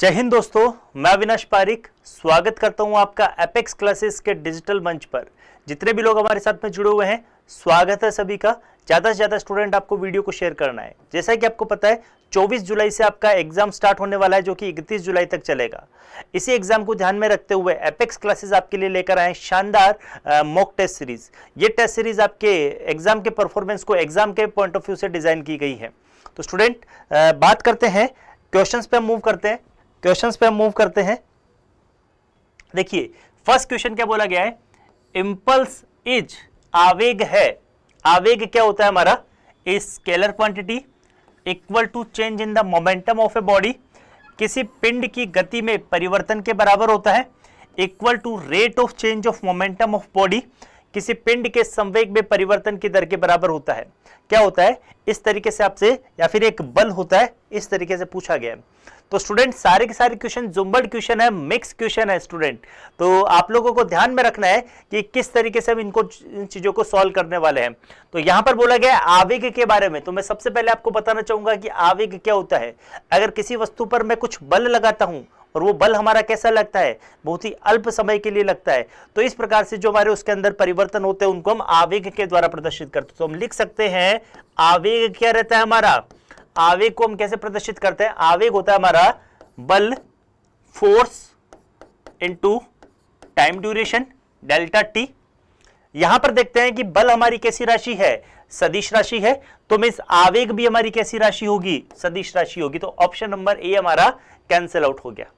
जय हिंद दोस्तों, मैं अविनाश पारिक स्वागत करता हूं आपका एपेक्स क्लासेस के डिजिटल मंच पर। जितने भी लोग हमारे साथ में जुड़े हुए हैं, स्वागत है सभी का। ज़्यादा से ज़्यादा स्टूडेंट आपको वीडियो को शेयर करना है। जैसा कि आपको पता है 24 जुलाई से आपका एग्जाम स्टार्ट होने वाला है, जो कि 31 जुलाई तक चलेगा। इसी एग्जाम को ध्यान में रखते हुए एपेक्स क्लासेस आपके लिए लेकर आए शानदार मॉक टेस्ट सीरीज। ये टेस्ट सीरीज आपके एग्जाम के परफॉर्मेंस को एग्जाम के पॉइंट ऑफ व्यू से डिजाइन की गई है। तो स्टूडेंट बात करते हैं क्वेश्चंस पे, मूव करते हैं। देखिए फर्स्ट क्वेश्चन क्या बोला गया है, इंपल्स इज, आवेग है। आवेग क्या होता है हमारा, scalar quantity equal to change in the momentum of a body, किसी पिंड की गति में परिवर्तन के बराबर होता है। Equal to rate of change of momentum of body, किसी पिंड के संवेग में परिवर्तन की दर के बराबर होता है। क्या होता है, इस तरीके से आपसे, या फिर एक बल होता है, इस तरीके से पूछा गया है। तो स्टूडेंट सारे के सारे क्वेश्चन जुम्बल्ड क्वेश्चन है, मिक्स क्वेश्चन है स्टूडेंट। तो आप लोगों को ध्यान में रखना है कि किस तरीके से हम इन चीजों को सॉल्व करने वाले हैं। तो यहां पर बोला गया है आवेग के बारे में। तो मैं सबसे पहले आपको बताना चाहूंगा कि आवेग क्या होता है। अगर किसी वस्तु पर मैं कुछ बल लगाता हूं और वो बल हमारा कैसा लगता है, बहुत ही अल्प समय के लिए लगता है, तो इस प्रकार से जो हमारे उसके अंदर परिवर्तन होते हैं उनको हम आवेग के द्वारा प्रदर्शित करते हैं। तो हम लिख सकते हैं आवेग क्या रहता है हमारा, आवेग को हम कैसे प्रदर्शित करते हैं। आवेग होता है हमारा बल, force into time duration delta T. यहां पर देखते हैं कि बल हमारी कैसी राशि है, सदिश राशि है। तो मींस आवेग भी हमारी कैसी राशि होगी, सदिश राशि होगी। तो ऑप्शन नंबर ए हमारा कैंसिल आउट हो गया।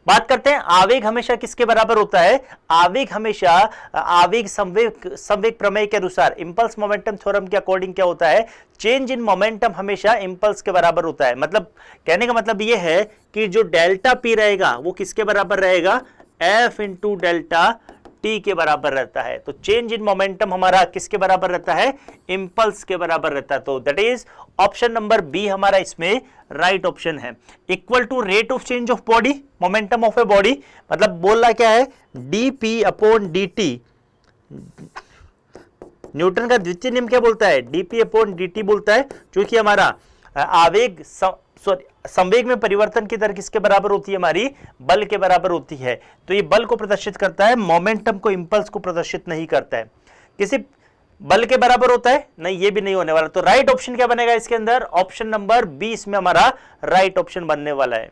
बात करते हैं आवेग हमेशा किसके बराबर होता है। आवेग हमेशा आवेग संवेग प्रमेय के अनुसार, इंपल्स मोमेंटम थ्योरम के अकॉर्डिंग क्या होता है, चेंज इन मोमेंटम हमेशा इंपल्स के बराबर होता है। मतलब कहने का मतलब यह है कि जो डेल्टा पी रहेगा वो किसके बराबर रहेगा, एफ इंटू डेल्टा टी के बराबर रहता है। तो चेंज इन मोमेंटम हमारा किसके बराबर रहता है, इंपल्स के बराबर रहता है। तो that is option number B हमारा इसमें राइट ऑप्शन है। Equal to rate of change of body, momentum of a body, मतलब बोलना क्या है, डीपी अपॉन डी न्यूटन का द्वितीय नियम क्या बोलता है, डीपी अपॉन डी बोलता है, जो कि हमारा आवेग संवेग में परिवर्तन की दर किसके बराबर होती है, हमारी बल के बराबर होती है। तो ये बल को प्रदर्शित करता है, मोमेंटम को, इंपल्स को प्रदर्शित नहीं करता है। किसी बल के बराबर होता है, नहीं, ये भी नहीं होने वाला। तो राइट ऑप्शन क्या बनेगा इसके अंदर, ऑप्शन नंबर 20 में हमारा राइट ऑप्शन बनने वाला है।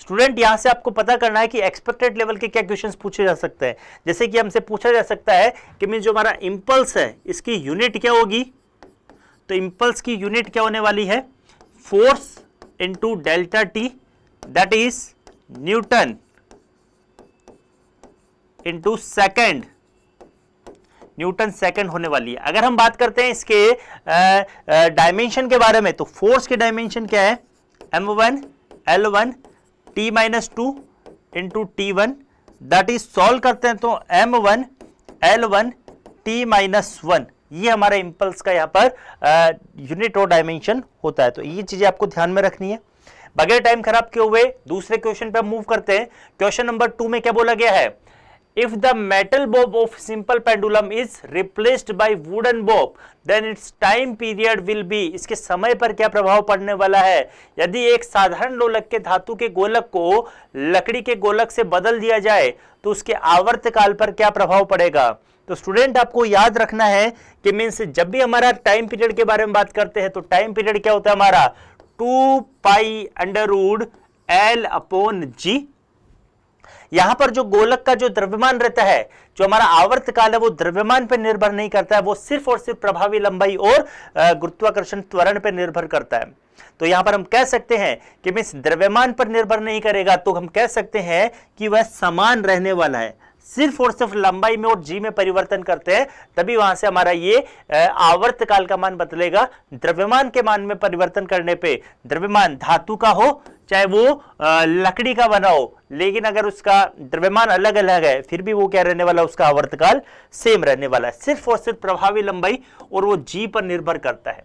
स्टूडेंट यहां से आपको पता करना है कि एक्सपेक्टेड लेवल के क्या क्वेश्चंस पूछे जा सकते हैं। जैसे कि हमसे पूछा जा सकता है कि मीन जो हमारा इंपल्स है इसकी यूनिट क्या होगी। तो इंपल्स की यूनिट क्या होने वाली है, force into delta T, that is Newton into second, Newton second होने वाली है। अगर हम बात करते हैं इसके डायमेंशन के बारे में, तो फोर्स के डायमेंशन क्या है, m1 l1 t-2 into t1, that is solve करते हैं तो m1 l1 t-1, ये हमारा इंपल्स का यहाँ पर यूनिट और डायमेंशन होता है। तो ये चीजें आपको ध्यान में रखनी है। बगैर टाइम खराब किए हुए दूसरे क्वेश्चन पे मूव करते हैं। क्वेश्चन नंबर 2 में क्या बोला गया है, if the metal bob of simple pendulum is replaced by wooden bob then its time period will be, इसके समय पर क्या प्रभाव पड़ने वाला है। यदि एक साधारण लोलक के धातु के गोलक को लकड़ी के गोलक से बदल दिया जाए तो उसके आवर्तकाल पर क्या प्रभाव पड़ेगा। तो स्टूडेंट आपको याद रखना है कि मीन्स जब भी हमारा टाइम पीरियड के बारे में बात करते हैं तो टाइम पीरियड क्या होता है हमारा 2 pi under root L upon g. यहां पर जो गोलक का जो द्रव्यमान रहता है, जो हमारा आवर्तकाल है, वो द्रव्यमान पर निर्भर नहीं करता है, वो सिर्फ और सिर्फ प्रभावी लंबाई और गुरुत्वाकर्षण त्वरण पर निर्भर करता है। तो यहां पर हम कह सकते हैं कि मीन्स द्रव्यमान पर निर्भर नहीं करेगा, तो हम कह सकते हैं कि वह समान रहने वाला है। सिर्फ और सिर्फ लंबाई में और जी में परिवर्तन करते हैं, तभी वहां से हमारा ये आवर्तकाल का मान बदलेगा। द्रव्यमान के मान में परिवर्तन करने पे, द्रव्यमान धातु का हो चाहे वो लकड़ी का बना हो, लेकिन अगर उसका द्रव्यमान अलग अलग है फिर भी वो क्या रहने वाला, उसका आवर्तकाल सेम रहने वाला है। सिर्फ और सिर्फ प्रभावी लंबाई और वो जी पर निर्भर करता है।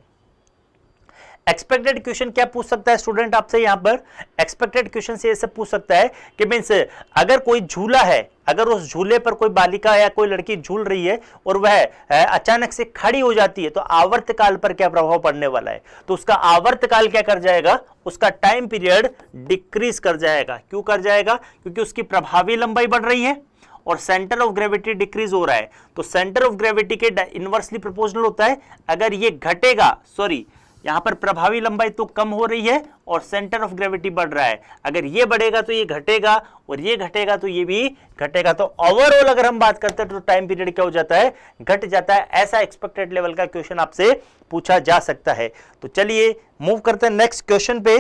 एक्सपेक्टेड क्वेश्चन क्या पूछ सकता है स्टूडेंट आपसे, यहां पर एक्सपेक्टेड क्वेश्चन से ऐसे पूछ सकता है कि मीन्स अगर कोई झूला है, अगर उस झूले पर कोई बालिका या कोई लड़की झूल रही है और वह अचानक से खड़ी हो जाती है तो आवर्तकाल पर क्या प्रभाव पड़ने वाला है, तो उसका आवर्तकाल क्या कर जाएगा, उसका टाइम पीरियड डिक्रीज कर जाएगा। क्यों कर जाएगा, क्योंकि उसकी प्रभावी लंबाई बढ़ रही है और सेंटर ऑफ ग्रेविटी डिक्रीज हो रहा है। तो सेंटर ऑफ ग्रेविटी के इनवर्सली प्रोपोर्शनल होता है, अगर ये घटेगा, सॉरी यहां पर प्रभावी लंबाई तो कम हो रही है और सेंटर ऑफ ग्रेविटी बढ़ रहा है, अगर ये बढ़ेगा तो ये घटेगा और ये घटेगा तो ये भी घटेगा। तो ओवरऑल अगर हम बात करते हैं तो टाइम पीरियड क्या हो जाता है, घट जाता है। ऐसा एक्सपेक्टेड लेवल का क्वेश्चन आपसे पूछा जा सकता है। तो चलिए मूव करते हैं नेक्स्ट क्वेश्चन पे।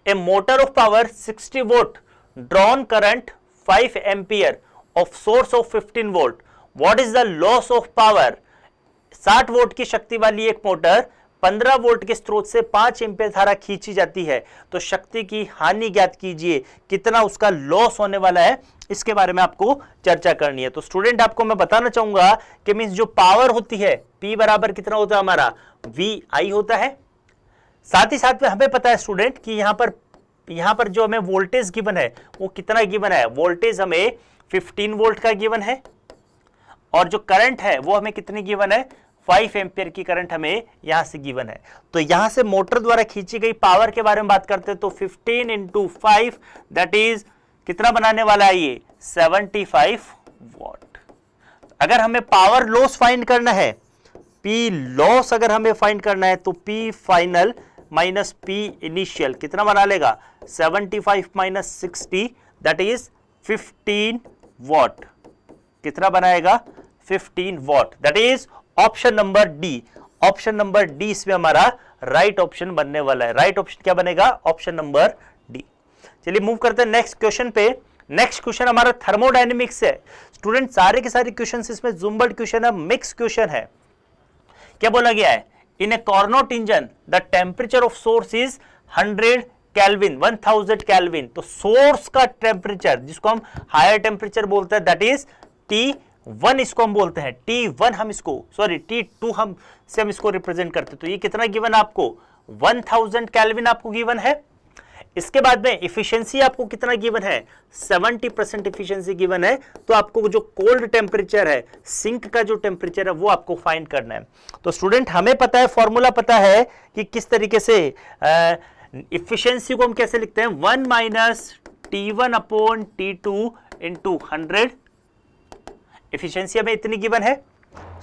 A motor of power 60 volt drawn current 5 ampere of source of 15 volt, what is the loss of power. 60 volt की शक्ति वाली एक मोटर 15 वोल्ट के स्रोत से 5 एम्पीयर धारा खींची जाती है, तो शक्ति की हानि ज्ञात कीजिए, कितना उसका लॉस होने वाला है, इसके बारे में आपको चर्चा करनी है। तो स्टूडेंट आपको मैं बताना चाहूंगा कि मींस जो पावर होती है P बराबर कितना होता है हमारा, VI होता है। साथ ही साथ में हमें पता है स्टूडेंट कि यहां पर जो हमें वोल्टेज गिवन है वो कितना गिवन है, वोल्टेज हमें 15 वोल्ट का गिवन है और जो करंट है वो हमें कितनी गिवन है, 5 एम्पियर की करंट हमें यहां से गिवन है। तो यहां से मोटर द्वारा खींची गई पावर के बारे में बात करते हैं तो 15 इंटू 5 दैट इज कितना बनाने वाला है ये, 75 वॉट। अगर हमें पावर लॉस फाइंड करना है, P लॉस अगर हमें फाइंड करना है तो P final minus P initial कितना बना लेगा, 75 माइनस 60 दैट इज 15 वॉट, कितना बनाएगा, 15 what. That is option number D. Option number D इसमें हमारा राइट ऑप्शन बनने वाला है। राइट ऑप्शन क्या बनेगा, ऑप्शन नंबर डी। चलिए मूव करते हैं नेक्स्ट क्वेश्चन पे। नेक्स्ट क्वेश्चन हमारा थर्मोडायनेमिक्स है। स्टूडेंट सारे के सारे क्वेश्चन इसमें जुम्बल्ड क्वेश्चन है, मिक्स क्वेश्चन है। क्या बोला गया है, in a Carnot engine the temperature of source is 100 kelvin, 1000 kelvin. तो सोर्स का टेम्परेचर जिसको हम हायर टेम्परेचर बोलते हैं दैट इज T1, इसको हम बोलते हैं T1, हम इसको सॉरी T2 हम इसको रिप्रेजेंट करते हैं। तो ये कितना गिवन आपको, 1000 केल्विन आपको गिवन है। इसके बाद में इफिशियंसी आपको कितना गिवन है, 70% इफिशियंसी गिवन है। तो आपको जो कोल्ड टेम्परेचर है, सिंक का जो टेम्परेचर है वो आपको फाइंड करना है। तो स्टूडेंट हमें पता है, फॉर्मूला पता है कि किस तरीके से इफिशियंसी को हम कैसे लिखते हैं, 1 minus T1 upon T2 into 100। Efficiency हमें इतनी गिवन है।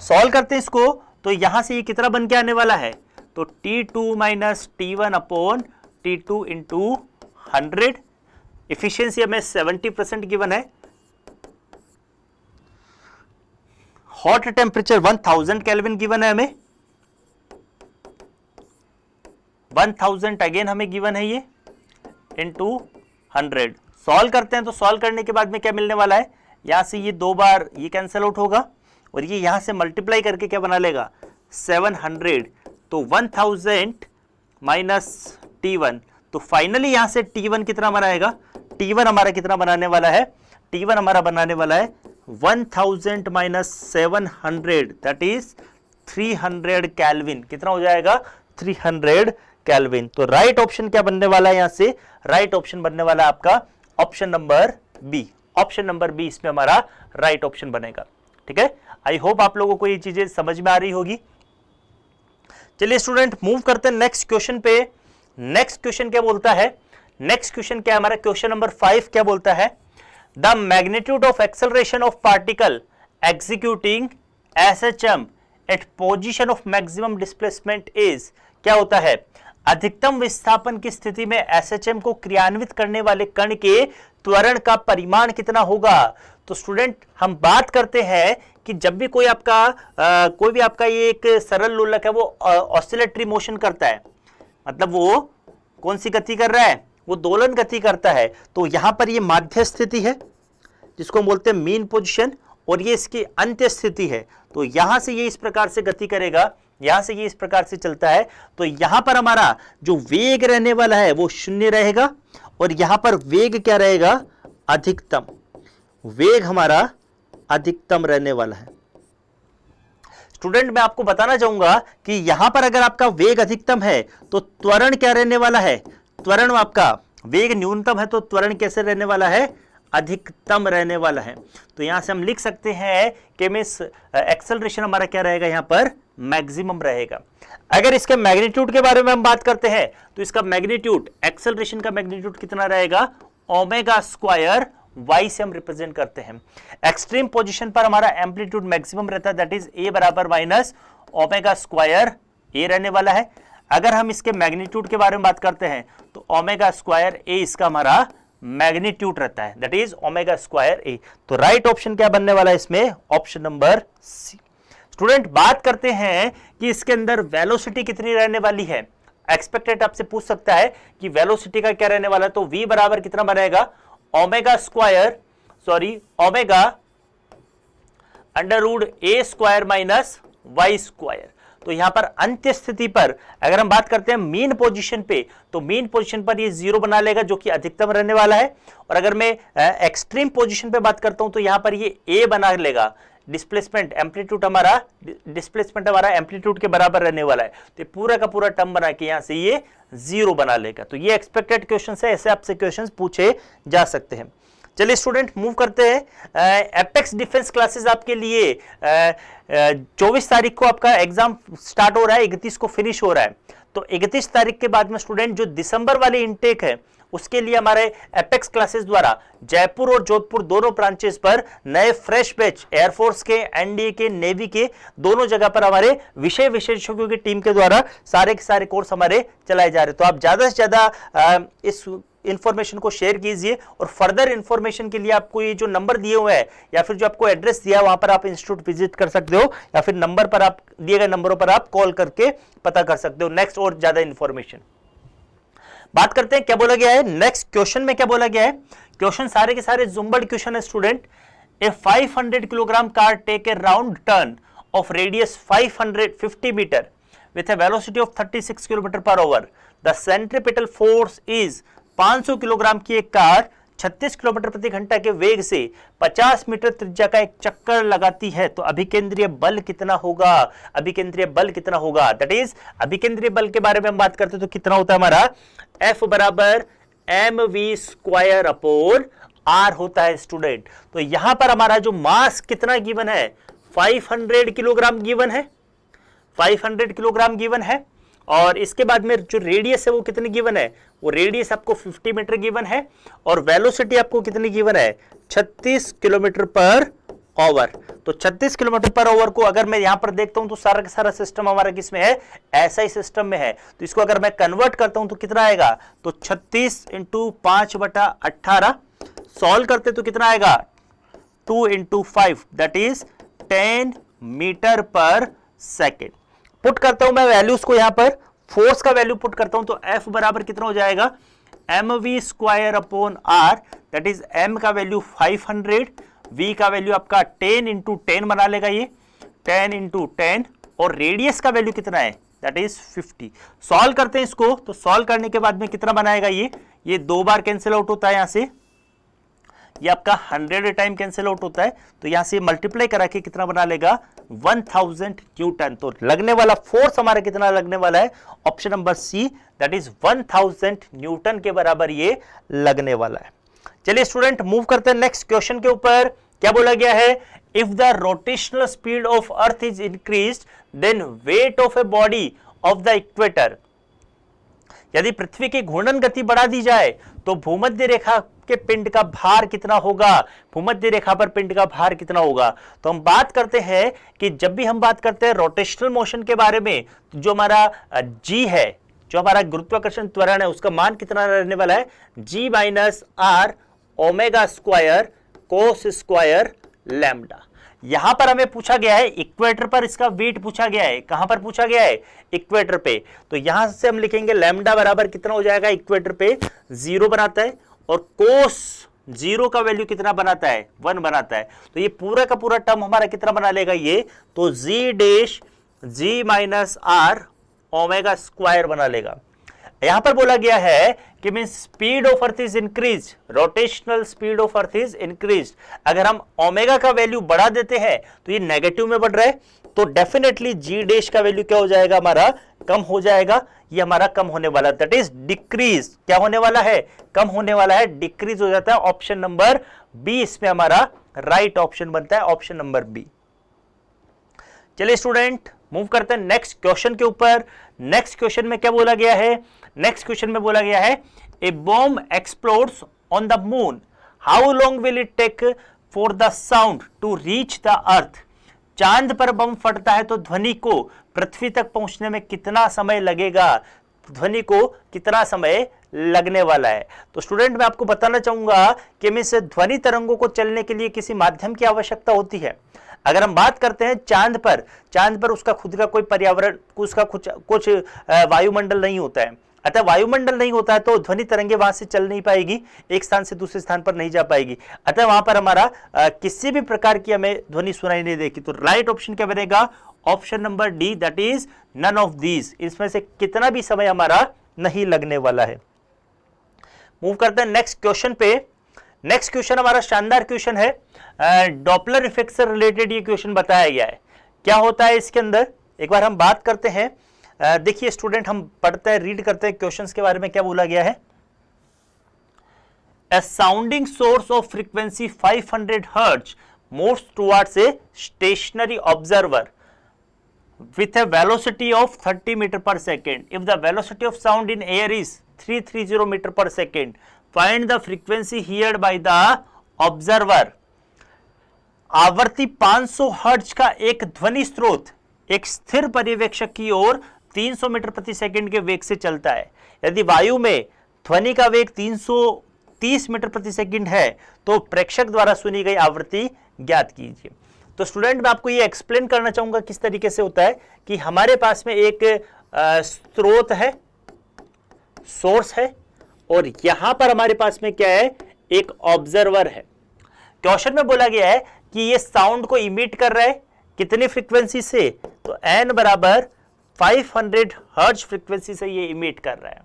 सॉल्व करते हैं इसको तो यहां से ये कितना बन के आने वाला है, तो T2 minus T1 upon T2 into 100। Efficiency हमें 70% गिवन है। हॉट टेम्परेचर 1000 केल्विन गिवन है हमें, 1000 अगेन हमें गिवन है ये, इंटू 100। सॉल्व करते हैं तो सॉल्व करने के बाद में क्या मिलने वाला है, यहां से ये 2 बार ये कैंसिल आउट होगा और ये यहां से मल्टीप्लाई करके क्या बना लेगा, 700। तो 1000 माइनस T1, तो फाइनली यहां से T1 कितना बनाएगा, T1 हमारा कितना बनाने वाला है, T1 हमारा बनाने वाला है 1000 माइनस 700 दैट इज 300 केल्विन। कितना हो जाएगा, 300 केल्विन। तो राइट ऑप्शन क्या बनने वाला है, यहां से राइट ऑप्शन बनने वाला है आपका option number B. Option number B इसमें हमारा राइट ऑप्शन बनेगा। ठीक है, आई होप आप लोगों को ये चीजें समझ में आ रही होगी। चलिए स्टूडेंट मूव करते हैं नेक्स्ट क्वेश्चन पे। नेक्स्ट क्वेश्चन क्या बोलता है, नेक्स्ट क्वेश्चन क्या है हमारा, क्वेश्चन नंबर 5 क्या बोलता है, the magnitude of acceleration of particle executing SHM at position of maximum displacement is, क्या होता है, अधिकतम विस्थापन की स्थिति में SHM को क्रियान्वित करने वाले कण के त्वरण का परिमाण कितना होगा। तो स्टूडेंट हम बात करते हैं कि जब भी कोई भी आपका ये एक सरल लोलक है वो ऑसिलेटरी मोशन करता है, मतलब वो कौन सी गति कर रहा है, वो दोलन गति करता है। तो यहां पर ये माध्य स्थिति है जिसको हम बोलते हैं मीन पोजीशन, और ये इसकी अंत्य स्थिति है। तो यहां से ये इस प्रकार से गति करेगा, यहां से ये इस प्रकार से चलता है। तो यहां पर हमारा जो वेग रहने वाला है वो 0 रहेगा और यहां पर वेग क्या रहेगा, अधिकतम। वेग हमारा अधिकतम रहने वाला है। स्टूडेंट मैं आपको बताना चाहूंगा कि यहां पर अगर आपका वेग अधिकतम है तो त्वरण क्या रहने वाला है, त्वरण आपका वेग न्यूनतम है तो त्वरण कैसे रहने वाला है, अधिकतम रहने वाला है। तो यहां से हम लिख सकते हैं कि मिस एक्सेलरेशन हमारा क्या रहेगा, यहां पर मैक्सिमम रहेगा। अगर इसके मैग्नीट्यूड के बारे में हम बात करते हैं तो इसका मैग्नीट्यूड, एक्सेलरेशन का मैग्नीट्यूड कितना रहेगा, ओमेगा स्क्वायर y से हम रिप्रेजेंट करते हैं। एक्सट्रीम पोजीशन पर हमारा एम्पलीट्यूड मैक्सिमम रहता है, दैट इज a बराबर माइनस ओमेगा स्क्वायर a रहने वाला है। अगर हम इसके मैग्नीट्यूड के बारे में बात करते हैं तो ओमेगा स्क्वायर a इसका हमारा मैग्नीट्यूड रहता है, that is omega square a। तो राइट ऑप्शन क्या बनने वाला है इसमें, ऑप्शन नंबर सी। स्टूडेंट बात करते हैं कि इसके अंदर वेलोसिटी कितनी रहने वाली है। एक्सपेक्टेड आपसे पूछ सकता है कि वेलोसिटी का क्या रहने वाला है, तो v बराबर कितना बनेगा, omega square omega under root a square minus y square. तो यहां पर अंत्य स्थिति पर अगर हम बात करते हैं मीन पोजीशन पे, तो मीन पोजीशन पर ये 0 बना लेगा जो कि अधिकतम रहने वाला है। और अगर मैं एक्सट्रीम पोजीशन पे बात करता हूं तो यहां पर ये a बना लेगा, डिस्प्लेसमेंट एम्पलीट्यूड हमारा, डिस्प्लेसमेंट हमारा एम्पलीट्यूड के बराबर रहने वाला है। तो पूरा का पूरा टर्म बना के यहां से ये 0 बना लेगा। तो ये एक्सपेक्टेड क्वेश्चन है, ऐसे आपसे क्वेश्चन पूछे जा सकते हैं। चलिए स्टूडेंट मूव करते हैं। एपेक्स डिफेंस क्लासेस आपके लिए 24 तारीख को आपका एग्जाम स्टार्ट हो रहा है, 31 को फिनिश हो रहा है। तो 31 तारीख के बाद में स्टूडेंट जो दिसंबर वाली इनटेक है उसके लिए हमारे एपेक्स क्लासेस द्वारा जयपुर और जोधपुर दोनों ब्रांचेस पर नए फ्रेश बैच एयरफोर्स के, एनडीए के, नेवी के दोनों जगह पर हमारे विषय विशेषज्ञों की टीम के द्वारा सारे के सारे कोर्स हमारे चलाए जा रहे हैं। तो आप ज्यादा से ज्यादा इस इंफॉर्मेशन को शेयर कीजिए और फर्दर इंफॉर्मेशन के लिए आपको ये जो नंबर दिए हुए हैं या फिर जो आपको एड्रेस दिया है वहां पर आप इंस्टीट्यूट विजिट कर सकते हो, या फिर नंबर पर आप दिए गए नंबरों पर आप कॉल करके पता कर सकते हो नेक्स्ट और ज्यादा इंफॉर्मेशन। बात करते हैं क्या बोला गया है नेक्स्ट क्वेश्चन में। क्या बोला गया है, क्वेश्चन सारे के सारे जुम्बड़ क्वेश्चन है student. A 500 kilogram car take a round turn of radius 550 metre with a velocity of 36 kilometre per hour. The centripetal force is 500 kilogram की एक कार 36 किलोमीटर प्रति घंटा के वेग से 50 मीटर त्रिज्या का एक चक्कर लगाती है, तो अभिकेंद्रीय बल कितना होगा, अभिकेंद्रीय बल कितना होगा, दैट इज अभिकेंद्रीय बल के बारे में हम बात करते हैं तो कितना होता है हमारा, F बराबर mv स्क्वायर अपॉन r होता है स्टूडेंट। तो यहां पर हमारा जो मास कितना गिवन है, 500 किलोग्राम गिवन है, 500 किलोग्राम गिवन है। और इसके बाद में जो रेडियस है वो कितनी गिवन है, वो रेडियस आपको 50 मीटर गिवन है और वेलोसिटी आपको कितनी गिवन है, 36 किलोमीटर पर आवर। तो 36 किलोमीटर पर आवर को अगर मैं यहां पर देखता हूं तो सारा का सारा सिस्टम हमारा किसमें है, ऐसा ही सिस्टम में है। तो इसको अगर मैं कन्वर्ट करता हूं तो कितना आएगा, तो 36 इंटू 5/18 सॉल्व करते तो कितना आएगा, 2 इंटू 5 दैट इज 10 मीटर पर सेकेंड। पुट करता हूं मैं वैल्यूज को, यहां पर फोर्स का वैल्यू पुट करता हूं तो F बराबर कितना हो जाएगा, mv square upon r, that is m का वैल्यू 500, v का वैल्यू आपका 10 इंटू 10 बना लेगा ये 10 इंटू 10, और रेडियस का वैल्यू कितना है, दैट इज 50। सॉल्व करते हैं इसको, तो सॉल्व करने के बाद में कितना बनाएगा ये 2 बार कैंसिल आउट होता है, यहां से ये आपका 100 टाइम कैंसिल आउट होता है, तो यहां से मल्टीप्लाई करा के कितना बना लेगा, 1000 न्यूटन। तो लगने वाला फोर्स हमारा कितना लगने वाला है, option number C, that is 1000 newton के बराबर ये लगने वाला है। चलिए स्टूडेंट मूव करते हैं नेक्स्ट क्वेश्चन के ऊपर। क्या बोला गया है, if the rotational speed of earth is increased then weight of a body of the equator. यदि पृथ्वी की घूर्णन गति बढ़ा दी जाए तो भूमध्य रेखा के पिंड का भार कितना होगा, भूमध्य रेखा पर पिंड का भार कितना होगा। तो हम बात करते हैं कि जब भी हम बात करते हैं रोटेशनल मोशन के बारे में, जो हमारा g है, जो हमारा गुरुत्वाकर्षण त्वरण है, उसका मान कितना रहने वाला है, g minus R omega square cos square lambda. यहां पर हमें पूछा गया है इक्वेटर पर इसका वेट पूछा गया है, कहां पर पूछा गया है, इक्वेटर पे। तो यहां से हम लिखेंगे लैम्डा बराबर कितना हो जाएगा, इक्वेटर पे 0 बनाता है और कोस 0 का वैल्यू कितना बनाता है, 1 बनाता है। तो ये पूरा का पूरा टर्म हमारा कितना बना लेगा ये, तो g dash g minus R omega square बना लेगा। यहां पर बोला गया है कि mean speed of earth is increase, rotational speed of earth is increase. अगर हम ओमेगा का वैल्यू बढ़ा देते हैं तो ये नेगेटिव में बढ़ रहा है, तो डेफिनेटली जी डैश का वैल्यू क्या हो जाएगा, हमारा कम हो जाएगा, ये हमारा कम होने वाला, दैट इज डिक्रीज। क्या होने वाला है, कम होने वाला है, डिक्रीज हो जाता है। ऑप्शन नंबर बी इसमें हमारा राइट ऑप्शन बनता है, ऑप्शन नंबर बी। चलिए स्टूडेंट मूव करते हैं नेक्स्ट क्वेश्चन के ऊपर। नेक्स्ट क्वेश्चन में क्या बोला गया है, नेक्स्ट क्वेश्चन में बोला गया है a bomb explodes on the moon, how long will it take for the sound to reach the earth. चांद पर बम फटता है तो ध्वनि को पृथ्वी तक पहुंचने में कितना समय लगेगा, ध्वनि को कितना समय लगने वाला है। तो स्टूडेंट मैं आपको बताना चाहूंगा कि में से ध्वनि तरंगों को चलने के लिए किसी माध्यम की आवश्यकता होती है। अगर हम बात करते हैं चांद पर उसका खुद का कोई पर्यावरण, उसका कुछ वायुमंडल नहीं होता है, अतः वायुमंडल नहीं होता है तो ध्वनि तरंगे वहां से चल नहीं पाएगी, एक स्थान से दूसरे स्थान पर नहीं जा पाएगी, अतः वहां पर हमारा किसी भी प्रकार की हमें ध्वनि सुनाई नहीं देगी। तो राइट ऑप्शन क्या बनेगा, option number D, that is none of these. इसमें से कितना भी समय हमारा नहीं लगने वाला है। मूव करते हैं नेक्स्ट क्वेश्चन पे। नेक्स्ट क्वेश्चन हमारा शानदार क्वेश्चन है, डॉपलर इफेक्ट से रिलेटेड ये क्वेश्चन बताया गया है। क्या होता है इसके अंदर, एक बार हम बात करते हैं। देखिए स्टूडेंट हम पढ़ते हैं, रीड करते हैं क्वेश्चंस के बारे में क्या बोला गया है। A sounding source of frequency 500 Hz moves towards a stationary observer with a velocity of 30 meter per second. If the velocity of sound in air is 330 meter per second, find the frequency heard by the observer. आवर्ती 500 hertz का एक ध्वनि स्रोत एक स्थिर पर्यवेक्षक की ओर 300 metre प्रति सेकंड के वेग से चलता है। यदि वायु में ध्वनि का वेग 330 मीटर प्रति सेकंड है तो प्रेक्षक द्वारा सुनी गई आवृत्ति ज्ञात कीजिए। तो स्टूडेंट मैं आपको ये एक्सप्लेन करना चाहूंगा किस तरीके से होता है कि हमारे पास में एक स्रोत है, सोर्स है, और यहां पर हमारे पास में क्या है, एक ऑब्जर्वर है। क्वेश्चन में बोला गया है कि ये साउंड को इमिट कर रहा है कितनी फ्रीक्वेंसी से, तो n बराबर 500 हर्ट्ज फ्रीक्वेंसी से ये इमिट कर रहा है।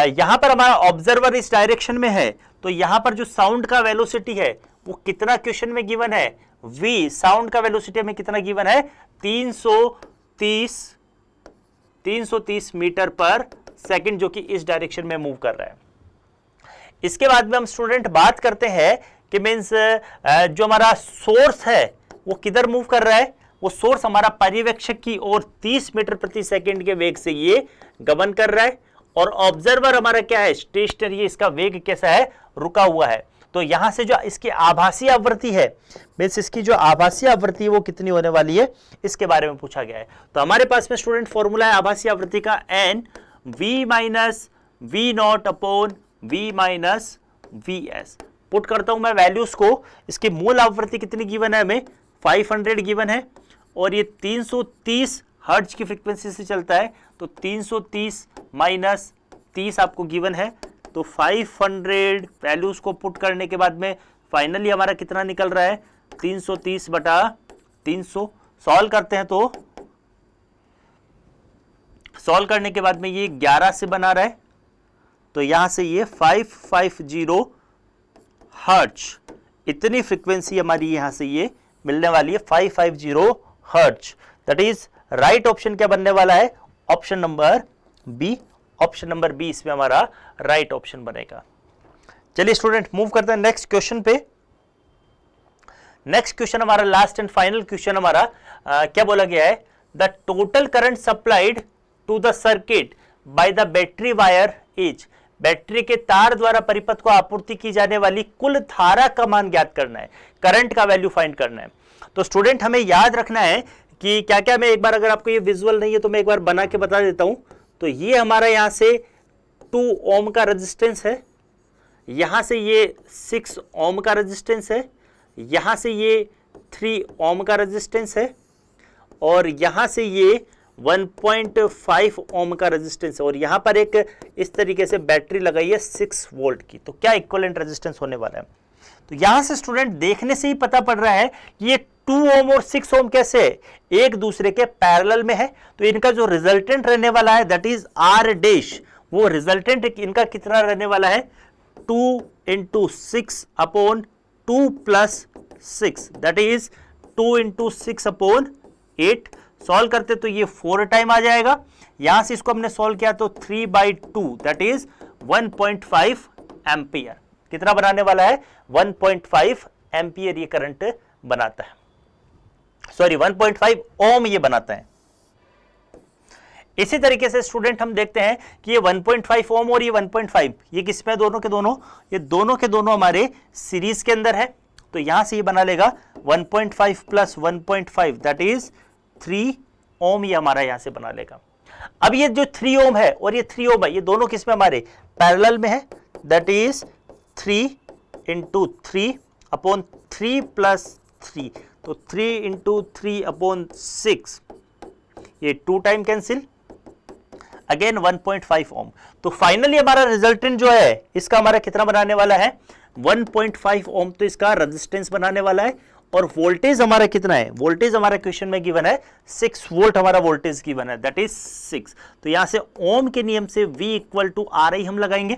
यहां पर हमारा ऑब्जर्वर इस डायरेक्शन में है, तो यहां पर जो साउंड का वेलोसिटी है वो कितना क्वेश्चन में गिवन है, v। साउंड का वेलोसिटी में कितना गिवन है, 330 मीटर पर सेकंड, जो कि इस डायरेक्शन में मूव कर रहा है। इसके बाद में हम स्टूडेंट बात करते हैं कि मीन्स जो हमारा सोर्स है वो किधर मूव कर रहा है, वो सोर्स हमारा पर्यवेक्षक की ओर 30 मीटर प्रति सेकंड के वेग से ये गमन कर रहा है, और ऑब्जर्वर हमारा क्या है, स्टेशनरी, इसका वेग कैसा है, रुका हुआ है। तो यहां से जो इसकी आभासी आवृत्ति है, मीन्स इसकी जो आभासी आवृत्ति है वो कितनी होने वाली है, इसके बारे में पूछा गया है। तो हमारे पास में स्टूडेंट फॉर्मूला है आभासी आवृत्ति का, n v minus V not upon v minus V S. Put करता हूं मैं वैल्यूज को, इसकी मूल आवृत्ति कितनी गिवन है हमें, 500 गिवन है, और ये 330 हर्ट्ज की फ्रीक्वेंसी से चलता है, तो 330 माइनस 30 आपको गिवन है, तो 500 वैल्यूज को पुट करने के बाद में फाइनली हमारा कितना निकल रहा है, 330 बटा 300। सॉल्व करते हैं तो सॉल्व करने के बाद में ये 11 से बना रहा है, तो यहां से ये 550 हर्ट्ज, इतनी फ्रीक्वेंसी हमारी यहां से ये मिलने वाली है, 550 hertz. That is right option क्या बनने वाला है, option number B. Option number B इसमें हमारा राइट ऑप्शन बनेगा। चलिए स्टूडेंट मूव करते हैं नेक्स्ट क्वेश्चन पे। नेक्स्ट क्वेश्चन हमारा लास्ट एंड फाइनल क्वेश्चन हमारा क्या बोला गया है, the total current supplied to the circuit by the battery wire is, battery के तार द्वारा परिपथ को आपूर्ति की जाने वाली कुल धारा का मान ज्ञात करना है, करंट का वैल्यू फाइंड करना है। तो स्टूडेंट हमें याद रखना है कि क्या क्या, मैं एक बार, अगर आपको ये विजुअल नहीं है तो मैं एक बार बना के बता देता हूं। तो ये हमारा यहां से 2 ओम का रेजिस्टेंस है, यहां से ये 6 ओम का रेजिस्टेंस है, यहां से ये 3 ओम का रेजिस्टेंस है, और यहां से ये 1.5 ओम का रेजिस्टेंस है, और यहां पर एक इस तरीके से बैटरी लगाई है 6 वोल्ट की। तो क्या इक्विवेलेंट रेजिस्टेंस होने वाला है, तो यहां से स्टूडेंट देखने से ही पता पड़ रहा है कि ये 2 ओम और 6 ओम कैसे एक दूसरे के पैरेलल में है। तो इनका जो रिजल्टेंट रहने वाला है दैट इज आर डैश, वो रिजल्टेंट इनका कितना रहने वाला है, 2 × 6 upon 2 + 6, that is 2 × 6 upon 8, solve करते तो ये 4 टाइम आ जाएगा। यहां से इसको हमने सॉल्व किया तो 3/2 दैट इज 1.5 एम्पियर। कितना बनाने वाला है? 1.5 एम्पियर ये करंट बनाता है, सॉरी 1.5 ओम ये बनाता है। इसी तरीके से स्टूडेंट हम देखते हैं कि ये 1.5 ओम और ये 1.5 ये किसमें? दोनों के दोनों, ये दोनों के दोनों हमारे सीरीज के अंदर है। तो यहां से ये बना लेगा 1.5 प्लस 1.5 दैट इज 3 ओम, ये हमारा यहां से बना लेगा। अब ये जो 3 ओम है और ये 3 ओम है, ये दोनों किसमें? हमारे पैरेलल में है, that is 3 into 3 upon 3 plus 3, तो 3 इंटू 3 अपॉन 6, ये 2 टाइम कैंसिल, अगेन 1.5 ओम। तो फाइनली हमारा रिजल्टेंट जो है इसका हमारा कितना बनाने वाला है? 1.5 ओम। तो इसका रेजिस्टेंस बनाने वाला है। और वोल्टेज हमारा कितना है? वोल्टेज हमारा क्वेश्चन में गिवन है 6 वोल्ट हमारा वोल्टेज गिवन है, दैट इज 6। तो यहां से ओम के नियम से V इक्वल टू RI हम लगाएंगे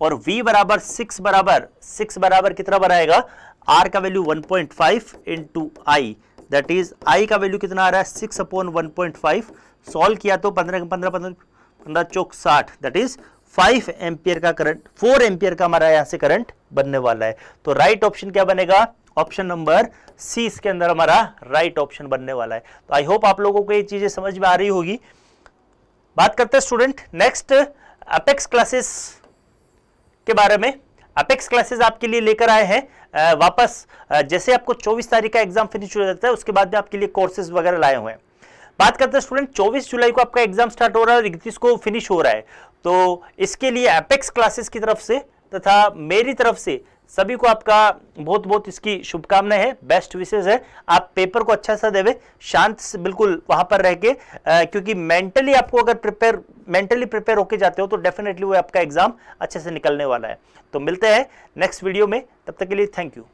और V बराबर 6 बराबर कितना बनाएगा? R का value 1.5 into I, that is I का वैल्यू कितना आ रहा है? 6 अपॉन 1.5। सॉल्व किया तो 15 चौक 60, दैट इज 5 एम्पियर का करंट, 4 एम्पियर का हमारा यहां से करंट बनने वाला है। तो राइट ऑप्शन क्या बनेगा? ऑप्शन नंबर सी इसके अंदर हमारा राइट ऑप्शन बनने वाला है। तो आई होप आप लोगों को ये चीजें समझ में आ रही होगी। बात करते हैं स्टूडेंट नेक्स्ट अपेक्स क्लासेस के बारे में। अपेक्स क्लासेस आपके लिए लेकर आए हैं वापस, जैसे आपको 24 तारीख का एग्जाम फिनिश हो जाता है उसके बाद में आपके लिए कोर्सेज वगैरह लाए हुए हैं। बात करते हैं स्टूडेंट 24 जुलाई को आपका एग्जाम स्टार्ट हो रहा है और 31 को फिनिश हो रहा है। तो इसके लिए अपेक्स क्लासेस की तरफ से तथा मेरी तरफ से सभी को आपका बहुत बहुत इसकी शुभकामनाएं है, बेस्ट विशेष है। आप पेपर को अच्छा सा देवे, शांत से बिल्कुल वहां पर रह के, क्योंकि मेंटली आपको अगर मेंटली प्रिपेयर होके जाते हो तो डेफिनेटली वो आपका एग्जाम अच्छे से निकलने वाला है। तो मिलते हैं नेक्स्ट वीडियो में, तब तक के लिए थैंक यू।